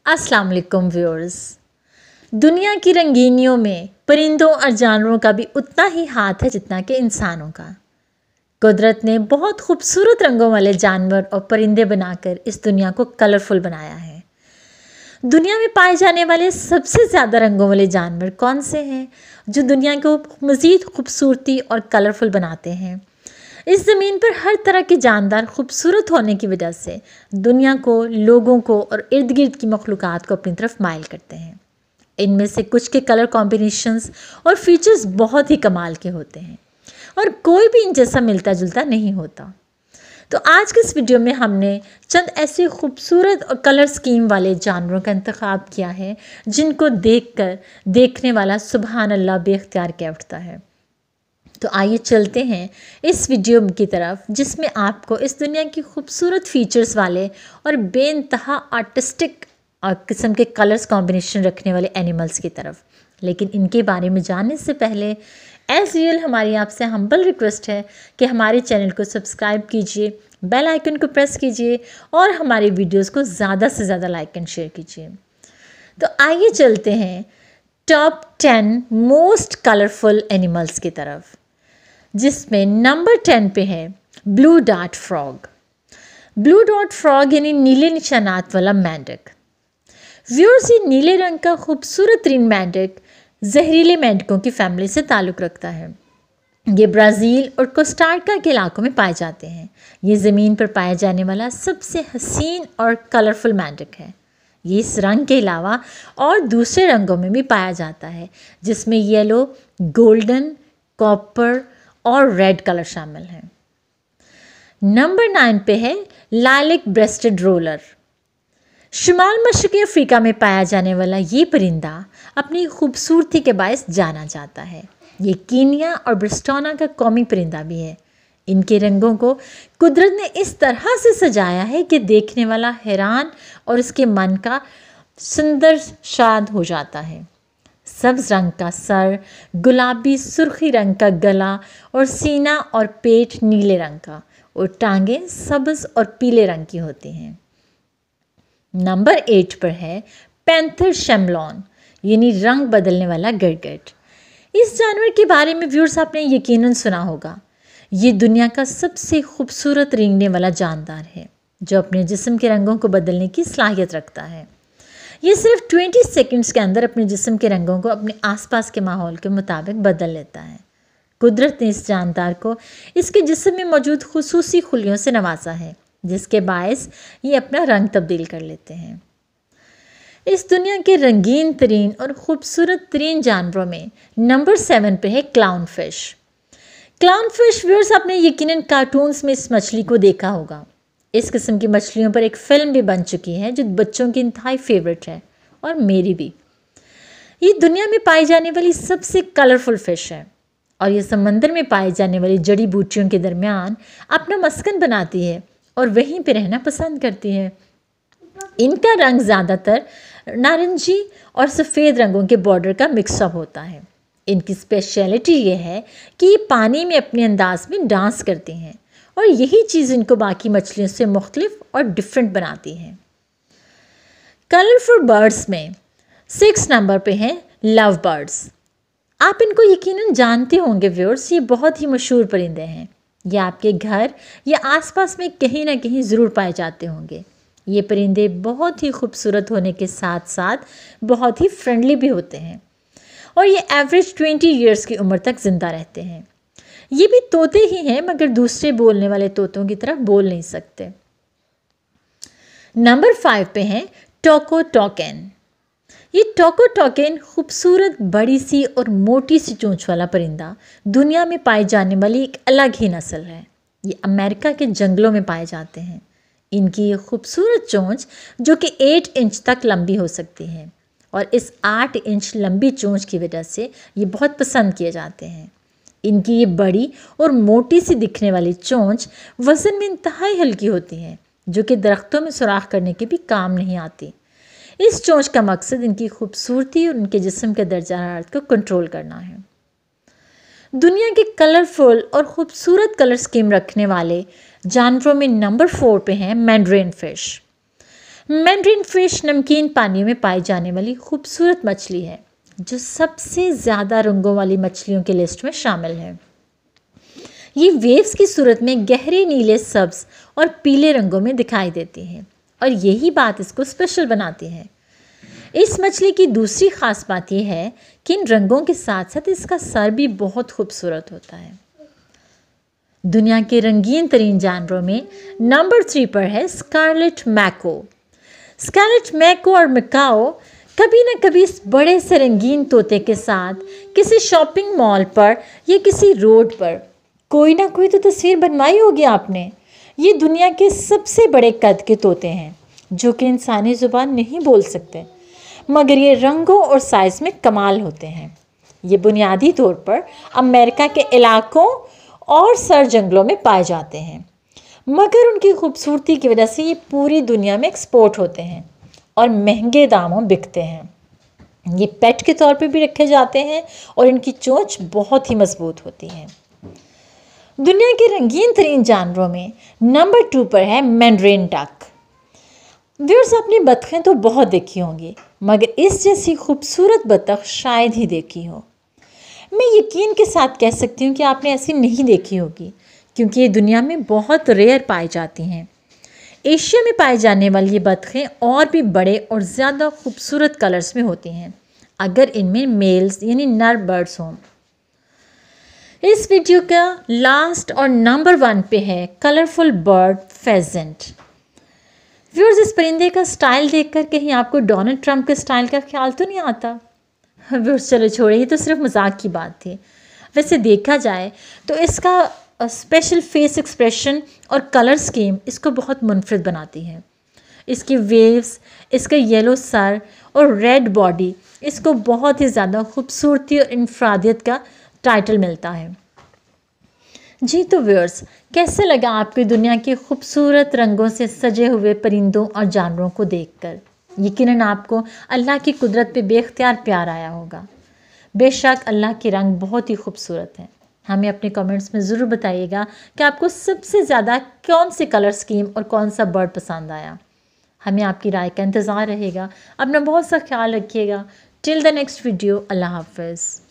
अस्सलाम वालेकुम व्यूअर्स। दुनिया की रंगीनियों में परिंदों और जानवरों का भी उतना ही हाथ है जितना कि इंसानों का। कुदरत ने बहुत खूबसूरत रंगों वाले जानवर और परिंदे बनाकर इस दुनिया को कलरफुल बनाया है। दुनिया में पाए जाने वाले सबसे ज़्यादा रंगों वाले जानवर कौन से हैं जो दुनिया को मज़ीद खूबसूरती और कलरफुल बनाते हैं? इस ज़मीन पर हर तरह के जानदार खूबसूरत होने की वजह से दुनिया को, लोगों को और इर्द गिर्द की मखलूक़ात को अपनी तरफ माइल करते हैं। इनमें से कुछ के कलर कॉम्बिनेशंस और फीचर्स बहुत ही कमाल के होते हैं और कोई भी इन जैसा मिलता जुलता नहीं होता। तो आज के इस वीडियो में हमने चंद ऐसे खूबसूरत और कलर स्कीम वाले जानवरों का इंतखाब किया है जिनको देखकर देखने वाला सुबहान अल्लाह बेख्तियार कह उठता है। तो आइए चलते हैं इस वीडियो की तरफ जिसमें आपको इस दुनिया की खूबसूरत फीचर्स वाले और बेइंतहा आर्टिस्टिक किस्म के कलर्स कॉम्बिनेशन रखने वाले एनिमल्स की तरफ। लेकिन इनके बारे में जानने से पहले एज़ यूजुअल हमारी आपसे हम्बल रिक्वेस्ट है कि हमारे चैनल को सब्सक्राइब कीजिए, बेल आइकन को प्रेस कीजिए और हमारे वीडियोस को ज़्यादा से ज़्यादा लाइक एंड शेयर कीजिए। तो आइए चलते हैं टॉप 10 मोस्ट कलरफुल एनिमल्स की तरफ, जिसमें नंबर 10 पे है blue dart frog. Blue dot frog यानी नीले निशानात वाला मेंढक। व्यूअर्स, ये नीले रंग का खूबसूरत तरीन मेंढक जहरीले मेंढकों की फैमिली से ताल्लुक़ रखता है। ये ब्राज़ील और कोस्टारिका के इलाकों में पाए जाते हैं। ये ज़मीन पर पाया जाने वाला सबसे हसीन और कलरफुल मेंढक है। ये इस रंग के अलावा और दूसरे रंगों में भी पाया जाता है जिसमें येलो, गोल्डन, कॉपर और रेड कलर शामिल हैं। नंबर 9 पे है लाइलैक ब्रेस्टेड रोलर। शुमाल मशरक़ी अफ्रीका में पाया जाने वाला ये परिंदा अपनी खूबसूरती के बायस जाना जाता है। ये कीनिया और बोत्सवाना का कौमी परिंदा भी है। इनके रंगों को कुदरत ने इस तरह से सजाया है कि देखने वाला हैरान और उसके मन का सुंदर शाद हो जाता है। सब्ज़ रंग का सर, गुलाबी सुर्खी रंग का गला और सीना और पेट नीले रंग का और टांगें सब्ज़ और पीले रंग की होती हैं। नंबर 8 पर है पैंथर शैमलॉन यानी रंग बदलने वाला गिरगिट। इस जानवर के बारे में व्यूअर्स आपने यकीनन सुना होगा। ये दुनिया का सबसे खूबसूरत रेंगने वाला जानदार है जो अपने जिस्म के रंगों को बदलने की सलाहियत रखता है। ये सिर्फ 20 सेकंड्स के अंदर अपने जिस्म के रंगों को अपने आसपास के माहौल के मुताबिक बदल लेता है। कुदरत ने इस जानदार को इसके जिस्म में मौजूद खुसूसी खुलियों से नवाजा है जिसके बायस ये अपना रंग तब्दील कर लेते हैं। इस दुनिया के रंगीन तरीन और ख़ूबसूरत तरीन जानवरों में नंबर 7 पे है clown fish. Clown fish viewers, आपने यकीनन कार्टून्स में इस मछली को देखा होगा। इस किस्म की मछलियों पर एक फ़िल्म भी बन चुकी है जो बच्चों की इंतहाई फेवरेट है और मेरी भी। ये दुनिया में पाई जाने वाली सबसे कलरफुल फ़िश है और ये समंदर में पाई जाने वाली जड़ी बूटियों के दरमियान अपना मस्कन बनाती है और वहीं पे रहना पसंद करती है। इनका रंग ज़्यादातर नारंगी और सफ़ेद रंगों के बॉर्डर का मिक्सअप होता है। इनकी स्पेशलिटी ये है कि ये पानी में अपने अंदाज में डांस करती हैं और यही चीज़ इनको बाकी मछलियों से मुख्तलिफ और डिफरेंट बनाती है। कलरफुल बर्ड्स में 6 नंबर पे हैं लव बर्ड्स। आप इनको यकीनन जानते होंगे व्यूअर्स, ये बहुत ही मशहूर परिंदे हैं। ये आपके घर या आसपास में कहीं ना कहीं ज़रूर पाए जाते होंगे। ये परिंदे बहुत ही खूबसूरत होने के साथ साथ बहुत ही फ्रेंडली भी होते हैं और ये एवरेज 20 ईयर्स की उम्र तक ज़िंदा रहते हैं। ये भी तोते ही हैं मगर दूसरे बोलने वाले तोतों की तरह बोल नहीं सकते। नंबर 5 पे हैं टोको टोकेन। ये टोको टोकेन खूबसूरत बड़ी सी और मोटी सी चोंच वाला परिंदा दुनिया में पाई जाने वाली एक अलग ही नस्ल है। ये अमेरिका के जंगलों में पाए जाते हैं। इनकी ये खूबसूरत चोंच जो कि 8 इंच तक लंबी हो सकती है और इस 8 इंच लंबी चोंच की वजह से ये बहुत पसंद किए जाते हैं। इनकी ये बड़ी और मोटी सी दिखने वाली चोंच वज़न में इंतहाई हल्की होती है जो कि दरख्तों में सुराख करने के भी काम नहीं आती। इस चोंच का मकसद इनकी खूबसूरती और उनके जिस्म के दर्जा हरारत को कंट्रोल करना है। दुनिया के कलरफुल और ख़ूबसूरत कलर स्कीम रखने वाले जानवरों में नंबर 4 पे हैं मैंड्रेन फ़िश। मैंड्रीन फिश नमकीन पानियों में पाई जाने वाली खूबसूरत मछली है जो सबसे ज़्यादा रंगों वाली मछलियों की लिस्ट में शामिल है। ये वेव्स की सूरत में गहरे नीले, सब्ज और पीले रंगों में दिखाई देती है और यही बात इसको स्पेशल बनाती है। इस मछली की दूसरी खास बात यह है कि इन रंगों के साथ साथ इसका सर भी बहुत खूबसूरत होता है। दुनिया के रंगीन तरीन जानवरों में नंबर 3 पर है स्कारलेट मैको। स्कारलेट मैको और मैकाओ कभी न कभी इस बड़े से रंगीन तोते के साथ किसी शॉपिंग मॉल पर या किसी रोड पर कोई ना कोई तो तस्वीर बनवाई होगी आपने। ये दुनिया के सबसे बड़े कद के तोते हैं जो कि इंसानी ज़ुबान नहीं बोल सकते, मगर ये रंगों और साइज़ में कमाल होते हैं। ये बुनियादी तौर पर अमेरिका के इलाकों और सर जंगलों में पाए जाते हैं, मगर उनकी खूबसूरती की वजह से ये पूरी दुनिया में एक्सपोर्ट होते हैं और महंगे दामों बिकते हैं। ये पेट के तौर पे भी रखे जाते हैं और इनकी चोंच बहुत ही मजबूत होती है। दुनिया के रंगीन तरीन जानवरों में नंबर 2 पर है मैंड्रीन डक। व्यूअर्स, आपने बतखें तो बहुत देखी होंगी, मगर इस जैसी खूबसूरत बतख शायद ही देखी हो। मैं यकीन के साथ कह सकती हूँ कि आपने ऐसी नहीं देखी होगी, क्योंकि ये दुनिया में बहुत रेयर पाई जाती हैं। एशिया में पाए जाने वाली ये बतखें और भी बड़े और ज़्यादा खूबसूरत कलर्स में होती हैं अगर इनमें मेल्स यानी नर बर्ड्स हों। इस वीडियो का लास्ट और नंबर 1 पे है कलरफुल बर्ड फेजेंट। व्यूअर्स, इस परिंदे का स्टाइल देखकर कहीं आपको डोनाल्ड ट्रंप के स्टाइल का ख्याल तो नहीं आता? व्यूअर्स, चलो छोड़िए, ये तो सिर्फ मजाक की बात थी। वैसे देखा जाए तो इसका स्पेशल फेस एक्सप्रेशन और कलर स्कीम इसको बहुत मुनफरिद बनाती है। इसकी वेव्स, इसका येलो सर और रेड बॉडी इसको बहुत ही ज़्यादा खूबसूरती और इनफरादियत का टाइटल मिलता है। जी तो व्यूअर्स, कैसे लगा आपकी दुनिया के खूबसूरत रंगों से सजे हुए परिंदों और जानवरों को देखकर? यकीनन आपको अल्लाह की कुदरत पे बेख्तियार प्यार आया होगा। बेशक अल्लाह के रंग बहुत ही खूबसूरत हैं। हमें अपने कमेंट्स में ज़रूर बताइएगा कि आपको सबसे ज़्यादा कौन से कलर स्कीम और कौन सा बर्ड पसंद आया। हमें आपकी राय का इंतज़ार रहेगा। अपना बहुत सा ख्याल रखिएगा। टिल द नेक्स्ट वीडियो, अल्लाह हाफ़िज़।